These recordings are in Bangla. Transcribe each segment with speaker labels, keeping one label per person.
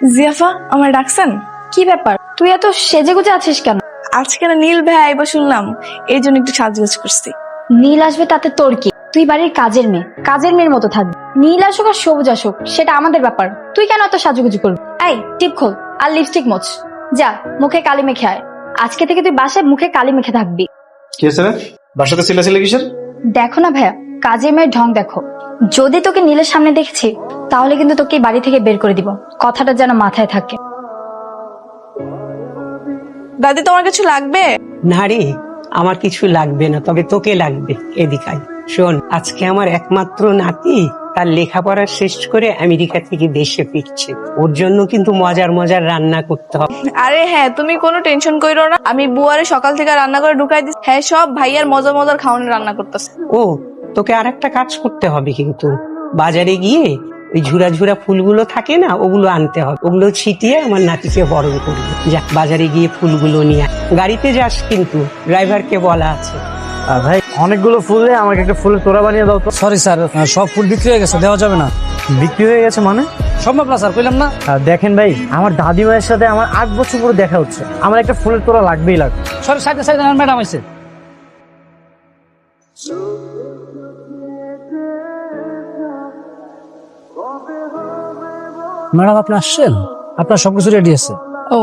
Speaker 1: জিয়াফা, আমার ডাকছেন?
Speaker 2: কি ব্যাপার, তুই এত সেজেগুজে আছিস কেন?
Speaker 1: আজকে না নীল ভাই আইবা শুনলাম, এই জন্য একটু সাজগোজ করছি।
Speaker 2: নীল আসবে তাতে তোর কি? তুই বাড়ির কাজের মেয়ে, কাজের মেয়ের মতো থাকবি। নীল আসুক আর সবুজ আসুক সেটা আমাদের ব্যাপার, তুই কেন এত সাজুগুজু করবি? এই টিপ খোল আর লিপস্টিক মোছ, যা মুখে কালি মেখে আয়। আজকে থেকে তুই বাসায় মুখে কালি মেখে থাকবি।
Speaker 3: কি হয়েছে রে? বাসাতে চিল্লাচিল্লি কিসের?
Speaker 2: দেখো না ভাইয়া, কাজের মেয়ের ঢং দেখো। যদি তোকে নীলের সামনে দেখছি তাহলে কিন্তু তোকে এই বাড়ি থেকে বের করে দিব, কথাটা যেন মাথায় থাকে।
Speaker 1: দাদি, তোমার কিছু লাগবে?
Speaker 4: না রে, আমার কিছু লাগবে না, তবে তোকে লাগবে। এদিকে আয়। শোন, আজকে আমার একমাত্র নাতি তার লেখাপড়া শেষ করে আমেরিকা থেকে দেশে ফিরছে। ওর জন্য কিন্তু মজার মজার রান্না করতে হবে।
Speaker 1: আরে হ্যাঁ, তুমি কোনো টেনশন কইরো না, আমি বুয়ারে সকাল থেকে রান্না করে ঢুকাই দিচ্ছি। হ্যাঁ, সব ভাইয়ার মজার মজার খাওয়ানোর রান্না করতেছে।
Speaker 4: ও, তোকে আর একটা কাজ করতে হবে, কিন্তু বাজারে গিয়ে ওই ঝুরা ঝুরা ফুলগুলো থাকে না, ওগুলো আনতে হবে। ওগুলো ছিটিয়ে আমার নাতিকে বরণ করবে। যা, বাজারে গিয়ে ফুলগুলো নিয়ে আয়। গাড়িতে যাস কিন্তু, ড্রাইভারকে বলা আছে।
Speaker 5: ভাই, অনেকগুলো ফুল দিয়ে আমাকে একটা ফুলের তোড়া বানিয়ে দাও তো।
Speaker 6: সরি স্যার, সব ফুল বিক্রি হয়ে গেছে, দেওয়া যাবে না।
Speaker 5: বিক্রি হয়ে গেছে মানে?
Speaker 6: সম্ভব না স্যার, কইলাম না।
Speaker 5: দেখেন ভাই, আমার দাদিমায়ের সাথে আমার 8 বছর পরে দেখা হচ্ছে, আমার একটা ফুলের তোড়া লাগবেই লাগবে।
Speaker 6: সরি, সাইডে সাইডে ম্যাডাম আইছে। ম্যাডাম আপনি আসছেন, আপনার সবকিছু রেডি আছে।
Speaker 1: ও,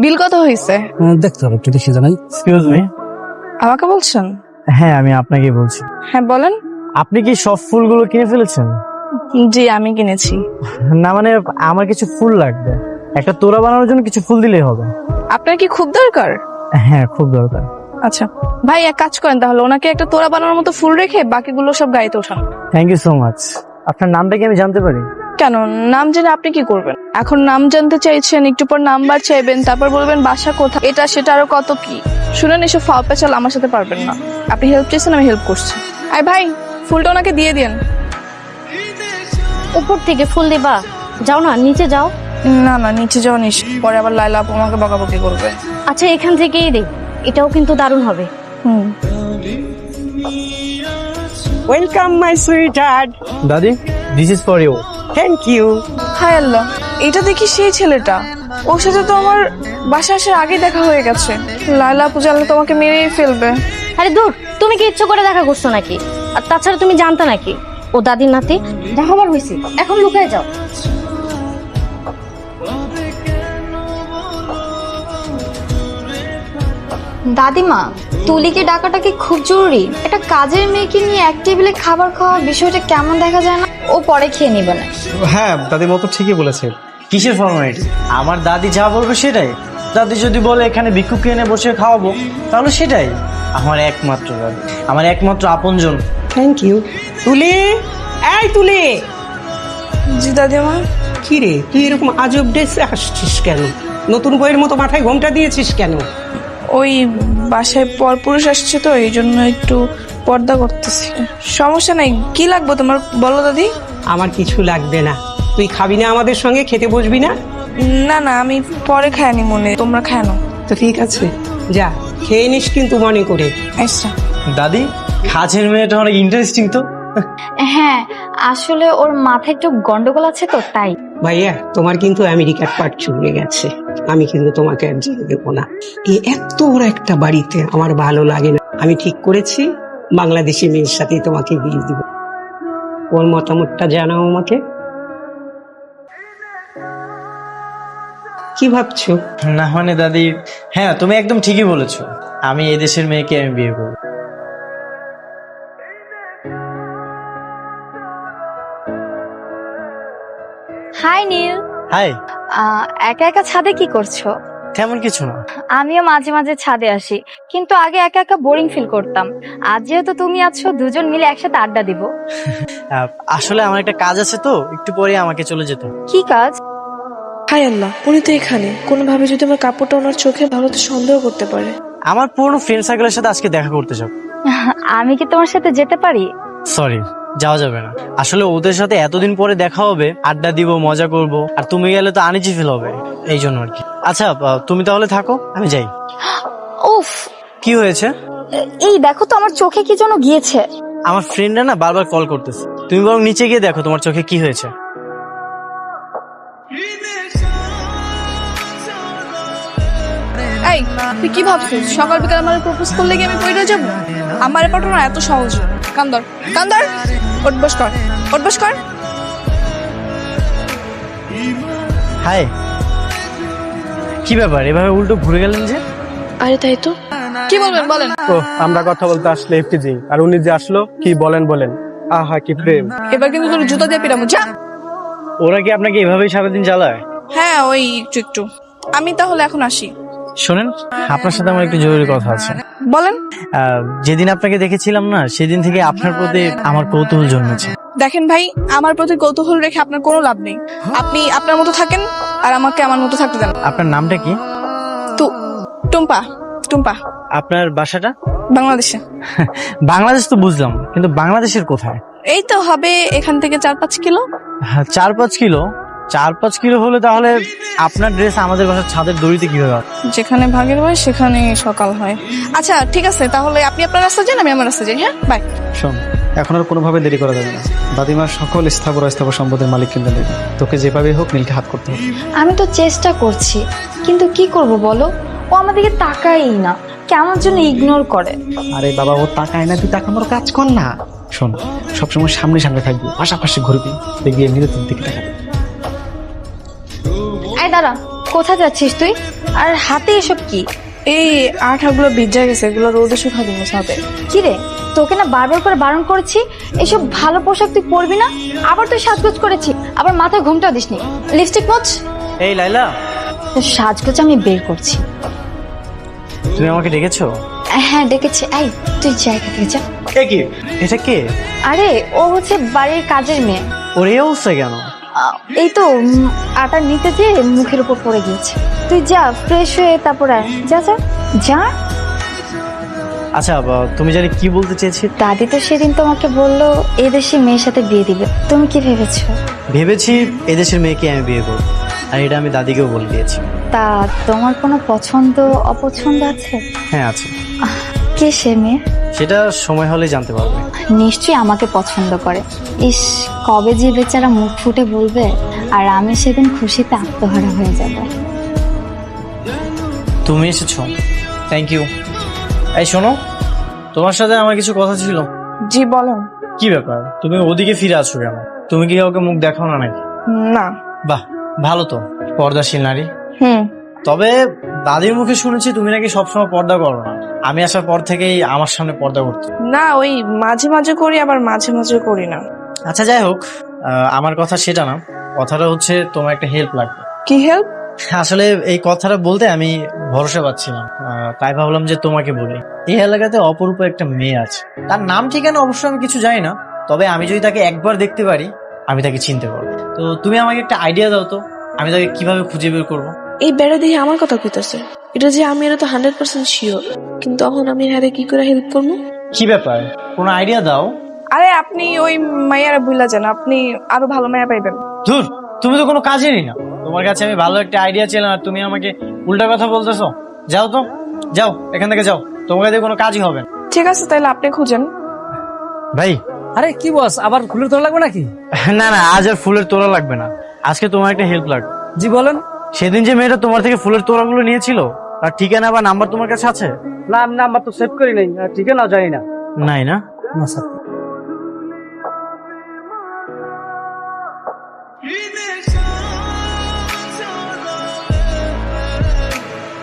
Speaker 1: বিল কত হয়েছে?
Speaker 6: দেখতে হবে, একটু দেখি জানাই।
Speaker 5: Excuse me.
Speaker 1: আমাকে বলছেন?
Speaker 5: হ্যাঁ, আমি আপনাকে বলছি।
Speaker 1: হ্যাঁ বলেন।
Speaker 5: আপনি কি সব ফুলগুলো কিনে ফেলেছেন?
Speaker 1: জি, আমি কিনেছি।
Speaker 5: না মানে, আমার কিছু ফুল লাগবে, একটা তোড়া বানানোর জন্য কিছু ফুল দিলেই হবে।
Speaker 1: আপনার কি খুব দরকার?
Speaker 5: হ্যাঁ, খুব দরকার।
Speaker 1: আচ্ছা ভাই, এক কাজ করেন তাহলে, ওনাকে একটা তোড়া বানানোর মতো ফুল রেখে বাকিগুলো সব গাড়িতে ওঠান।
Speaker 5: Thank you so much. আপনার নামটা কি আমি জানতে পারি?
Speaker 1: কেন, নাম জেনে আপনি কি করবেন? এখন নাম জানতে চাইছেন, একটু পর নাম্বার চাইবেন, তারপর বলবেন বাসা কোথায়, এটা সেটা আরো কত কি। শুনেন, এসব ফাও পেঁচাল আমার সাথে পারবেন না। আপনি হেল্প চাইছেন, আমি হেল্প করছি। আয় ভাই, ফুলটা ওনাকে দিয়ে দিন।
Speaker 2: উপর থেকে ফুল দিবা? যাও না, নিচে যাও।
Speaker 1: না না, নিচে যাওয়া নিস, পরে আবার লাইলা আপু আমাকে বকাবকি করবে।
Speaker 2: আচ্ছা, এখান থেকেই দে, এটাও কিন্তু দারুণ হবে।
Speaker 4: Welcome my sweetheart.
Speaker 5: দাদি, this is for you.
Speaker 4: Thank you.
Speaker 1: হায় আল্লাহ, এটা দেখি সেই ছেলেটা। ওর সাথে তো আমার বাসা আসার আগে দেখা হয়ে গেছে। লাইলা আপু জানলে তোমাকে মেরেই ফেলবে।
Speaker 2: আরে দূর, তুমি কি ইচ্ছে করে দেখা করছো নাকি? আর তাছাড়া তুমি জানতে নাকি ও দাদির নাতি? দেখাবার হয়েছে, এখন লুকায় যাও। দাদিমা, তুলিকে ডাকাটা কি খুব জরুরি? একটা কাজের মেয়েকে নিয়ে এক টেবিলে খাবার খাওয়া বিষয়টা কেমন দেখা যায় না? ও পরে খেয়ে নিবে না।
Speaker 3: হ্যাঁ, দাদিমা তো ঠিকই বলেছে।
Speaker 5: কিসের ফর্মালিটি? আমার দাদি যা বলবে সেটাই। দাদি যদি বলে এখানে ভিক্ষুক এনে বসে খাওয়াবো, তাহলে সেটাই। আমার একমাত্র দাদি, আমার একমাত্র আপনজন।
Speaker 4: Thank you. তুলি, এই তুলি।
Speaker 1: জি দাদিমা।
Speaker 4: কি রে, তুই এরকম আজব ড্রেসে আসছিস কেন? নতুন বইয়ের মতো মাথায় ঘোমটা দিয়েছিস কেন?
Speaker 1: ওই বাসায় পরপুরুষ আসছে তো, এই জন্য একটু পর্দা করতেছি। সমস্যা নাই, কি লাগবে তোমার বলো দাদি।
Speaker 4: আমার কিছু লাগবে না। তুই খাবি না আমাদের সঙ্গে? খেতে বসবি না?
Speaker 1: না না, আমি পরে খাইনি, মনে তোমরা খায় না।
Speaker 4: তো ঠিক আছে, যা খেয়ে নিস কিন্তু মনে করে।
Speaker 1: আচ্ছা।
Speaker 5: দাদি, কাজের মেয়েটা অনেক ইন্টারেস্টিং তো।
Speaker 2: হ্যাঁ, আসলে ওর মাথায় একটু গন্ডগোল আছে তো, তাই।
Speaker 4: ভাইয়া, তোমার কিন্তু আমেরিকার পাট চুকে গেছে। আমি কিন্তু তোমাকে আর যেতে দেবো না। এই এত বড় একটা বাড়িতে আমার ভালো লাগে না। আমি ঠিক করেছি, বাংলাদেশি মেয়ের সাথে তোমাকে বিয়ে দিব। ওর মতামতটা জানাও আমাকে। কি ভাবছো?
Speaker 5: না মানে দাদি, হ্যাঁ তুমি একদম ঠিকই বলেছো, আমি এই দেশের মেয়েকে আমি বিয়ে করবো।
Speaker 2: হাই নীল।
Speaker 5: হাই।
Speaker 2: একা একা ছাদে কি করছো?
Speaker 5: তেমন কিছু না।
Speaker 2: আমিও মাঝে মাঝে ছাদে আসি, কিন্তু আগে একা একা বোরিং ফিল করতাম। আজ যেহেতু তুমি আছো, দুজন মিলে একসাথে আড্ডা দিব।
Speaker 5: আসলে আমার একটা কাজ আছে তো, একটু পরে আমাকে চলে যেতে হবে।
Speaker 2: কি কাজ?
Speaker 1: হায় আল্লাহ, উনি তো এখানে। কোনোভাবে যদি আমার কাপড়টা ওনার চোখে ভালো, তো সন্দেহ করতে পারে।
Speaker 5: আমার পুরনো ফ্রেন্ড সার্কেলের সাথে আজকে দেখা করতে যাব।
Speaker 2: আমি কি তোমার সাথে যেতে পারি?
Speaker 5: সরি, যাওয়া যাবে না। আসলে ওদের সাথে এতদিন পরে দেখা হবে, আড্ডা দিব, মজা করব, আর তুমি গেলে তো আনিজি ফিল হবে, এই জন্য আর কি। আচ্ছা, তুমি তাহলে থাকো, আমি যাই।
Speaker 2: উফ,
Speaker 5: কি হয়েছে?
Speaker 2: এই দেখো তো, আমার চোখে কি যেন গিয়েছে।
Speaker 5: আমার ফ্রেন্ডরা না বারবার কল করতেছে, তুমি বরং নিচে গিয়ে দেখো তোমার চোখে কি হয়েছে।
Speaker 1: এই তুই কি ভাবছিস সকাল বিকাল আমার প্রপোজ করলে কি আমি পড়ে যাব? আমার পাঠানো এত সহজ না। কান্দর কান্দর, ওঠ বস কর, ওঠ বস কর।
Speaker 5: হাই, কি ব্যাপার এভাবে উল্টো ঘুরে গেলেন যে?
Speaker 1: আরে তাই তো, কি বলবেন বলেন।
Speaker 7: ও আমরা কথা বলতে আসলে এফটিজি আর উনি যে আসলো কি বলেন আহা কি প্রেম।
Speaker 1: এবার কিন্তু তোর জুতা দিয়ে পিরামো, যা।
Speaker 5: ওরা কি আপনাকে এভাবেই সারাদিন চালায়?
Speaker 1: হ্যাঁ ওই একটু একটু। আমি তাহলে এখন আসি।
Speaker 5: শোনেন, আপনার সাথে আমার একটু জরুরি কথা আছে।
Speaker 1: বলেন।
Speaker 5: যেদিন আপনাকে দেখেছিলাম না, সেদিন থেকে আপনার প্রতি আমার কৌতূহল জন্মেছে।
Speaker 1: দেখেন ভাই, আমার প্রতি কৌতূহল রেখে আপনার কোনো লাভ নেই। আপনি আপনার মতো থাকেন আর আমাকে আমার মতো থাকতে দেন।
Speaker 5: আপনার নামটা কি?
Speaker 1: টুম্পা। টুম্পা।
Speaker 5: আপনার বাসাটা?
Speaker 1: বাংলাদেশে।
Speaker 5: বাংলাদেশ তো বুঝলাম, কিন্তু বাংলাদেশের কোথায়?
Speaker 1: এই তো হবে এখান থেকে 4-5 কিলো।
Speaker 5: 4-5 কিলো? 4-5 কিলো হলে তাহলে আপনার ড্রেস আমাদের বাসার ছাদের দড়িতে কিভাবে হবে?
Speaker 1: যেখানে ভাগের হয় সেখানে সকাল হয়। আচ্ছা ঠিক আছে, তাহলে আপনি আপনার রাস্তা যান, আমি আমার রাস্তা যাই। হ্যাঁ বাই।
Speaker 3: শোন, এখন আর কোনোভাবে দেরি করা যাবে না। দাদিমার সকল স্থাবর অস্থাবর সম্পদের মালিক কিন্তু নেবে। তোকে যেভাবে হোক নীলকে হাত করতে হবে।
Speaker 2: আমি তো চেষ্টা করছি, কিন্তু কি করব বলো, ও আমাদেরকে তাকাই না, কেমন জন্য ইগনোর করে।
Speaker 3: আরে বাবা, ও তাকায় না, তুই তাকানোর কাজ কর না। শোন, সবসময় সামনে সামনে থাকবি, পাশাপাশি ঘুরবি, দেখবি এমনিতে তোর দিকে তাকাবে।
Speaker 2: এই দাঁড়া, কোথায় যাচ্ছিস তুই? আর হাতে এসব কি?
Speaker 1: এই আঠাগুলো ভিজা গেছে, এগুলো রোদে শুকাতে হবে।
Speaker 2: কি রে, তোকে না বারবার করে বারণ করেছি এসব ভালো পোশাক তুই পরবি না। আবার তুই সাজগোজ করেছি, আবার মাথায় ঘুমটা দিসনি। লিপস্টিক মোচ।
Speaker 5: এই লাইলা,
Speaker 2: তোর সাজগোজ আমি বের করছি।
Speaker 5: তুমি আমাকে ডেকেছো?
Speaker 2: হ্যাঁ ডেকেছি। এই তুই জায়গা থেকে যা।
Speaker 5: এ কি? এটা কে?
Speaker 2: আরে ও হচ্ছে বাড়ির কাজের মেয়ে।
Speaker 5: ওর এই অবস্থা কেন?
Speaker 2: এই তো আটা নিতে যেয়ে মুখের উপর পড়ে গিয়েছে। তুই যা, ফ্রেশ হয়ে তারপর আয়। যা যা যা।
Speaker 5: আচ্ছা, তুমি জানি কি বলতে চেয়েছি?
Speaker 2: দাদি তো সেদিন তোমাকে বললো এদেশি মেয়ের সাথে বিয়ে দিবে, তুমি কি ভেবেছো?
Speaker 5: ভেবেছি এদেশের মেয়েকে আমি বিয়ে করব, আর এটা আমি দাদিকেও বলে দিয়েছি।
Speaker 2: তা তোমার কোনো পছন্দ অপছন্দ আছে?
Speaker 5: হ্যাঁ আছে।
Speaker 2: কে সে মেয়ে?
Speaker 5: সেটা সময় হলে জানতে পারবে।
Speaker 2: নিশ্চয়ই আমাকে পছন্দ করে। ইস, কবে যে বেচারা মুখ ফুটে বলবে, আর আমি সেদিন খুশিতে আত্মহারা হয়ে যাব।
Speaker 5: তুমি এসেছো, থ্যাংক ইউ। এই শোনো, তোমার সাথে আমার কিছু কথা ছিল।
Speaker 1: জি বলেন।
Speaker 5: কি ব্যাপার, তুমি ওদিকে ফিরে আসছো কেন? তুমি কি কাউকে মুখ দেখাও না নাকি?
Speaker 1: না।
Speaker 5: বাহ, ভালো তো, পর্দাশীল নারী।
Speaker 1: হুম।
Speaker 5: তবে দাদির মুখে শুনেছি তুমি নাকি সবসময় পর্দা করো না। আমি আসার পর থেকেই আমার সামনে পর্দা করতে।
Speaker 1: না, ওই মাঝে মাঝে করি, আবার মাঝে মাঝে করি না।
Speaker 5: আচ্ছা যাই হোক, আমার কথা সেটা না। কথাটা হচ্ছে তোমার একটা হেল্প লাগবে।
Speaker 1: কি হেল্প?
Speaker 5: আসলে এই কথাটা বলতে আমি ভরসা পাচ্ছিলাম, তাই ভাবলাম যে তোমাকে বলি। এই এলাকাতে অপরূপ একটা মেয়ে আছে, তার নাম ঠিকানা অবশ্য আমি কিছু জানি না, তবে আমি যদি তাকে একবার দেখতে পারি আমি তাকে চিনতে পারবো। তো তুমি আমাকে একটা আইডিয়া দাও তো, আমি তাকে কিভাবে খুঁজে বের করবো?
Speaker 8: এই বেড়া দিয়ে আমার কথা কইতাছে, এটা যে আমি এটা তো 100% শিওর, কিন্তু তখন আমি হ্যারে কি করে হেল্প করবো?
Speaker 5: কি ব্যাপার, কোনো আইডিয়া দাও।
Speaker 1: আরে আপনি ওই মাইয়ারা ভুলা যান, আপনি আরো ভালো মাইয়া পাইবেন।
Speaker 5: ধুর, তুমি তো কোনো কাজেরই না। তোমার কাছে আমি ভালো একটা আইডিয়া ছিলাম আর তুমি আমাকে উল্টা কথা বলতেছো। যাও তো, যাও এখান থেকে যাও, তোমার কাছে কোনো কাজই হবে না।
Speaker 1: ঠিক আছে, তাহলে আপনি খুঁজেন।
Speaker 5: ভাই,
Speaker 6: আরে কি বস, আবার ফুলের তোলা লাগবে নাকি?
Speaker 5: না না, আজ আর ফুলের তোড়া লাগবে না। আজকে তোমার একটা হেল্প লাগবে।
Speaker 6: জি বলেন।
Speaker 5: সেদিন যে মেয়েটা তোমার থেকে ফুলের তোড়াগুলো নিয়েছিল, তার ঠিকানা বা নাম্বার তোমার কাছে আছে?
Speaker 6: না, নাম্বার তো সেভ করি নাই, ঠিকানা জানি না।
Speaker 5: নাই না?
Speaker 6: না স্যার।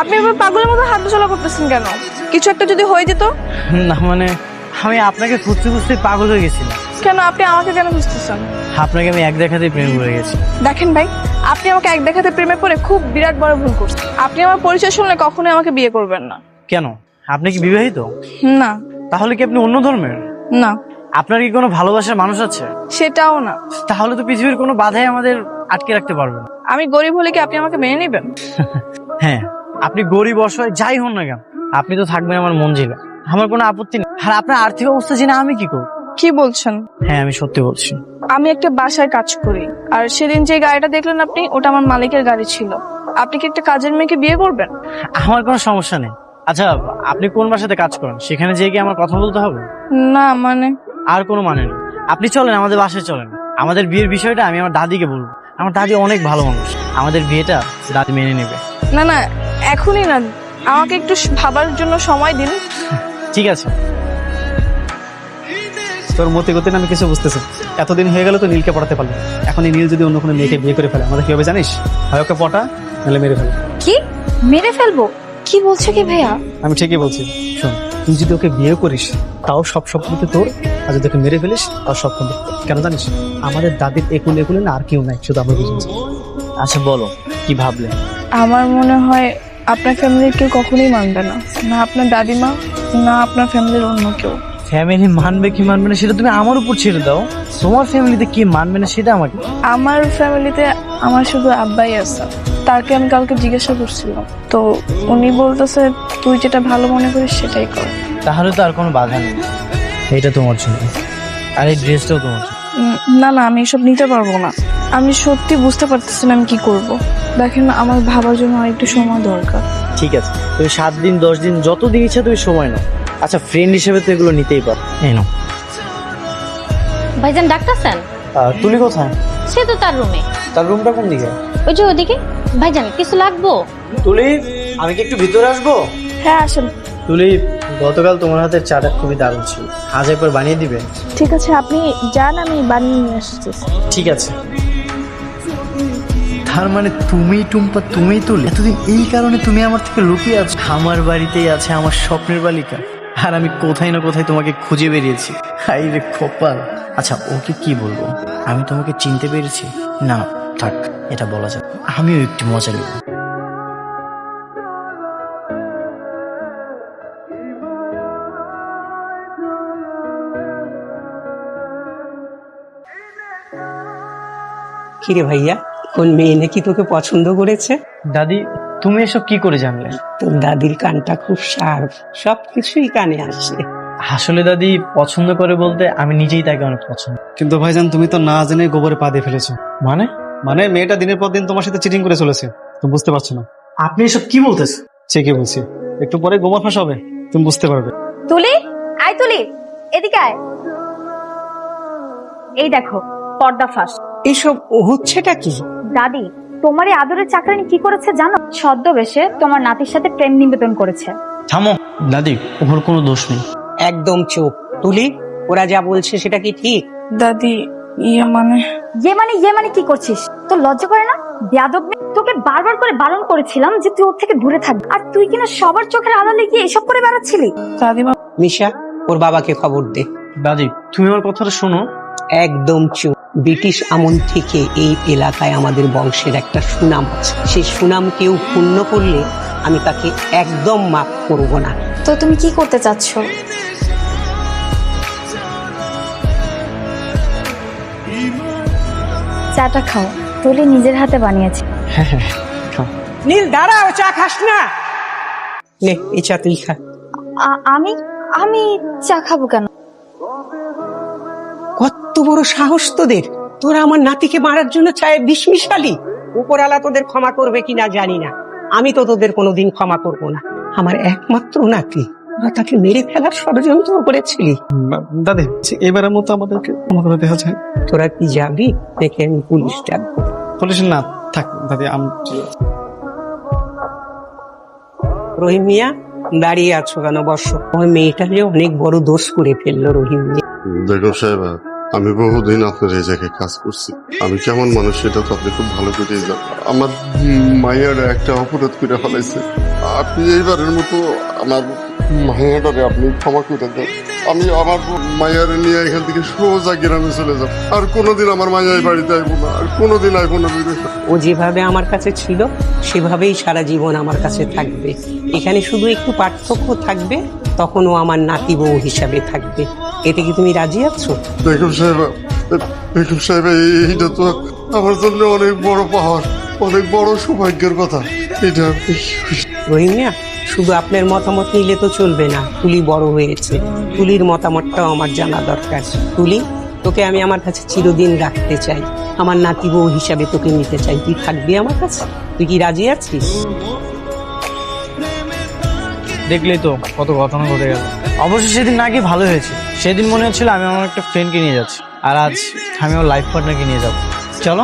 Speaker 1: আপনি এবার পাগলের মতো হাত চলা করতেছেন কেন? কিছু একটা যদি হয়ে যেত?
Speaker 5: না মানে, আমি আপনাকে খুঁজতে খুঁজতে পাগল হয়ে গেছিলাম।
Speaker 1: কেন আপনি আমাকে কেন খুঁজতেছেন?
Speaker 5: আপনাকে আমি এক দেখাতেই প্রেম করে গেছি।
Speaker 1: দেখেন ভাই, আপনি আমাকে এক দেখাতে প্রেমে পড়ে খুব বিরাট বড় ভুল করছেন। আপনি আমার পরিচয় শুনলে কখনোই আমাকে বিয়ে করবেন না।
Speaker 5: কেন, আপনি কি বিবাহিত?
Speaker 1: না।
Speaker 5: তাহলে কি আপনি অন্য ধর্মের?
Speaker 1: না।
Speaker 5: আপনার কি কোনো ভালোবাসার মানুষ আছে?
Speaker 1: সেটাও না।
Speaker 5: তাহলে তো পৃথিবীর কোনো বাধাই আমাদের আটকে রাখতে পারবে না।
Speaker 1: আমি গরিব হলে কি আপনি আমাকে মেনে নেবেন?
Speaker 5: হ্যাঁ, আপনি গরিব অসহায় যাই হন না কেন, আপনি তো থাকবেন আমার মঞ্জিলে। আমার কোনো আপত্তি নেই। আর আপনার আর্থিক অবস্থা জেনে আমি কি করব?
Speaker 1: কি বলছেন?
Speaker 5: হ্যাঁ, আমি সত্যি বলছি।
Speaker 1: আমি একটা বাসায় কাজ করি, আর সেদিন যে গাড়িটা দেখলেন আপনি, ওটা আমার মালিকের গাড়ি ছিল। আপনি কি একটা কাজের মেয়েকে বিয়ে করবেন?
Speaker 5: আমার কোনো সমস্যা নেই। আচ্ছা, আপনি কোন বাসাতে কাজ করেন? সেখানে যেয়ে কি আমার কথা বলতে হবে?
Speaker 1: না মানে?
Speaker 5: আর কোনো মানে নেই। আপনি চলেন, আমাদের বাসায় চলেন। আমাদের বিয়ের বিষয়টা আমি আমার দাদিকে বলবো। আমার দাদি অনেক ভালো মানুষ, আমাদের বিয়েটা দাদি মেনে নেবে।
Speaker 1: না না, এখনই না, আমাকে একটু ভাবার জন্য সময় দিন।
Speaker 5: ঠিক আছে।
Speaker 3: তোর মতে গতি না আমি কিছু বুঝতেছি। এতদিন হয়ে গেল তো নীলকে পড়াতে পারলো, এখন এই নীল যদি অন্য কোনো মেয়েকে বিয়ে করে ফেলে আমাদের কি হবে জানিস? হয় ওকে পটা, নাহলে মেরে ফেলে।
Speaker 2: কি মেরে ফেলবো? কি বলছো কি ভাইয়া?
Speaker 3: আমি ঠিকই বলছি। শোন, তুই যদি ওকে বিয়ে করিস তাও সব সম্পত্তি তোর, আর যদি ওকে মেরে ফেলিস তাও সব সম্পত্তি। কেন জানিস? আমাদের দাদির একুলে একুলে না আর কেউ নাই, শুধু আমরা বুঝেছি।
Speaker 5: আচ্ছা বলো কি ভাবলে?
Speaker 1: আমার মনে হয় আপনার ফ্যামিলির কেউ কখনোই মানবে না, না আপনার দাদিমা, না আপনার ফ্যামিলির অন্য কেউ।
Speaker 5: ফ্যামিলি মানবে কি মানবে না সেটা তুমি আমার উপর ছেড়ে দাও। তোমার ফ্যামিলিতে কি মানবে না সেটা আমাকে।
Speaker 1: আমার ফ্যামিলিতে আমার শুধু আব্বাই আছে। তাকে আমি কালকে জিজ্ঞাসা করছিলাম, তো উনি বলতেছে তুই যেটা ভালো মনে করিস সেটাই কর।
Speaker 5: তাহলে তো আর কোনো বাধা নেই। এটা তোমার জন্য, আর এই ড্রেসটাও তোমার জন্য।
Speaker 1: না না, আমি এসব নিতে পারবো না। আমি সত্যি বুঝতে পারতেছি না আমি কি করব। দেখেন, আমার ভাবার জন্য আরেকটু সময় দরকার।
Speaker 5: ঠিক আছে, তুমি 7 দিন 10 দিন যতদিন ইচ্ছা তুমি সময় নাও। আচ্ছা ফ্রেন্ড হিসেবে তো এগুলো নিতেই পারো। এই নাও।
Speaker 2: ভাইজান ডাক্তার স্যার?
Speaker 5: তুলি কোথায়?
Speaker 2: সে তো তার রুমে।
Speaker 5: তার রুমটা কোন দিকে?
Speaker 2: ওই যে ওদিকে। ভাইজান কিছু লাগবো?
Speaker 5: তুলি, আমি কি একটু ভিতরে আসবো?
Speaker 1: হ্যাঁ আসেন।
Speaker 5: তুলি, গতকাল তোমার হাতের চাটা খুবই দারুণ ছিল, আজ একবার বানিয়ে দিবে?
Speaker 1: ঠিক আছে, আপনি যান, আমি বানিয়ে নিয়ে আসতেছি।
Speaker 5: ঠিক আছে। তার মানে তুমি টুম্পা, তুমি তুলি, এতদিন এই কারণে তুমি আমার থেকে লুকিয়ে আছো। আমার বাড়িতেই আছে আমার স্বপ্নের বালিকা, আর আমি কোথায় না কোথায় তোমাকে খুঁজে বেরিয়েছি। হাই রে কপাল। আচ্ছা ওকে কি বলবো? আমি তোমাকে চিনতে পেরেছি? না থাক, এটা বলা যায়। আমিও একটু মজা নেব।
Speaker 4: কিরে ভাইয়া, কোন মেয়ে নাকি তোকে পছন্দ করেছে?
Speaker 5: দাদি, তুমি এসব কি করে জানলে?
Speaker 4: তোর দাদির কানটা খুব শার্প, সবকিছুই কানে আসে।
Speaker 5: আসলে দাদি পছন্দ করে বলতে আমি নিজেই তাকে অনেক পছন্দ।
Speaker 3: কিন্তু ভাইজান তুমি তো না জেনে গোবরে পা দিয়ে ফেলেছো।
Speaker 5: মানে?
Speaker 3: মানে মেয়েটা দিনের পর দিন তোমার সাথে চিটিং করে চলেছে, তুমি বুঝতে পারছো না।
Speaker 5: আপনি এসব কি বলতেছেন?
Speaker 3: ঠিকই বলছি, একটু পরে গোবর ফাঁস হবে, তুমি বুঝতে পারবে।
Speaker 2: তুলি, আয় তুলি, এদিকে আয়। এই দেখো পর্দা ফাঁস।
Speaker 4: এসব হচ্ছেটা কি?
Speaker 2: দাদি, তোমার এই আদরের চাকরানি কি করেছে জানো? ছদ্মবেশে তোমার নাতির সাথে প্রেম নিবেদন করেছে।
Speaker 5: থামো দাদি, ওর কোনো দোষ নেই।
Speaker 4: একদম চুপ তুলি, ওরা যা বলছে সেটা কি ঠিক?
Speaker 1: দাদি, ইয়ে মানে
Speaker 2: কি করছিস? তোর লজ্জা করে না? বেয়াদব মেয়ে। তোকে বারবার করে বারণ করেছিলাম যে তুই ওর থেকে দূরে থাকবি, আর তুই কিনা সবার চোখের আড়ালে গিয়ে এসব করে বেড়াচ্ছিলি।
Speaker 1: দাদিমা।
Speaker 4: মিশা, ওর বাবাকে খবর দে।
Speaker 5: দাদি তুমি আমার কথাটা শোনো।
Speaker 4: একদম চুপ। ব্রিটিশ আমল থেকে এই এলাকায় আমাদের বংশের একটা সুনাম আছে, সেই সুনাম কেউ ক্ষুণ্ণ করলে আমি তাকে একদম মাফ করব না।
Speaker 2: তো তুমি কি করতে চাচ্ছ? চাটা খাও, তুলি নিজের হাতে বানিয়েছে।
Speaker 5: হ্যাঁ হ্যাঁ খাও।
Speaker 4: নীল দাঁড়াও, চা খাস না? নে এই চা তুই খা।
Speaker 2: আমি আমি চা খাবো কেন?
Speaker 4: কত বড় সাহস তোদের! তোরা আমার নাতিকে মারার জন্য চায়ে বিষ মিশালি। উপরালা তোদের ক্ষমা করবে কিনা জানি না, আমি তো তোদের কোনোদিন ক্ষমা করব না। আমার একমাত্র নাতি, তোরা তাকে মেরে ফেলার ষড়যন্ত্র করেছিলি।
Speaker 3: দাদি এবারের মতো আমাদেরকে ক্ষমা করে দেওয়া যায়।
Speaker 4: তোরা কি যাবি? দেখে আমি পুলিশ ডাকবো।
Speaker 3: পুলিশ না থাক দাদি,
Speaker 4: রহিম মিয়া, দাঁড়িয়ে আছো কেন? বসো। ওই মেয়েটা যে অনেক বড় দোষ করে ফেললো রহিম মিয়া।
Speaker 9: দেখো সাহেব, আমি বহুদিন আপনার এই জায়গায় কাজ করছি। আমি কেমন মানুষ সেটা তো আপনি খুব ভালো করে জানেন। আমার মায়ের একটা অপরাধ করে ফেলাইছে। আপনি এইবারের মতো আমার মায়েরারে আপনি ক্ষমা করে দেন। আমি আমার মায়ের নিয়ে এখান থেকে সোজা গ্রামে চলে যাব। আর কোনোদিন আমার মায়ের বাড়িতে আইবো না, আর কোনোদিন আইবো না।
Speaker 4: ও যেভাবে আমার কাছে ছিল সেভাবেই সারা জীবন আমার কাছে থাকবে। এখানে শুধু একটু পার্থক্য থাকবে, তখন ও আমার নাতি বউ হিসাবে থাকবে। এতে কি তুমি রাজি আছো?
Speaker 9: বেগম সাহেব, এইটা তো আমার জন্য অনেক বড় পাহাড়, অনেক বড় সৌভাগ্যের কথা। এটা
Speaker 4: রহিম মিয়া, শুধু আপনার মতামত নিলে তো চলবে না। তুলি বড় হয়েছে, তুলির মতামতটাও আমার জানা দরকার। তুলি, তোকে আমি আমার কাছে চিরদিন রাখতে চাই, আমার নাতি বউ হিসাবে তোকে নিতে চাই। তুই থাকবি আমার কাছে? তুই কি রাজি আছিস?
Speaker 5: দেখলেই তো কত ঘটনা ঘটে গেল। অবশ্য সেদিন নাকি ভালো হয়েছে। সেদিন মনে হচ্ছিল আমি আমার একটা ফ্রেন্ডকে নিয়ে যাচ্ছি, আর আজ আমি আমার লাইফ পার্টনারকে নিয়ে যাবো। চলো।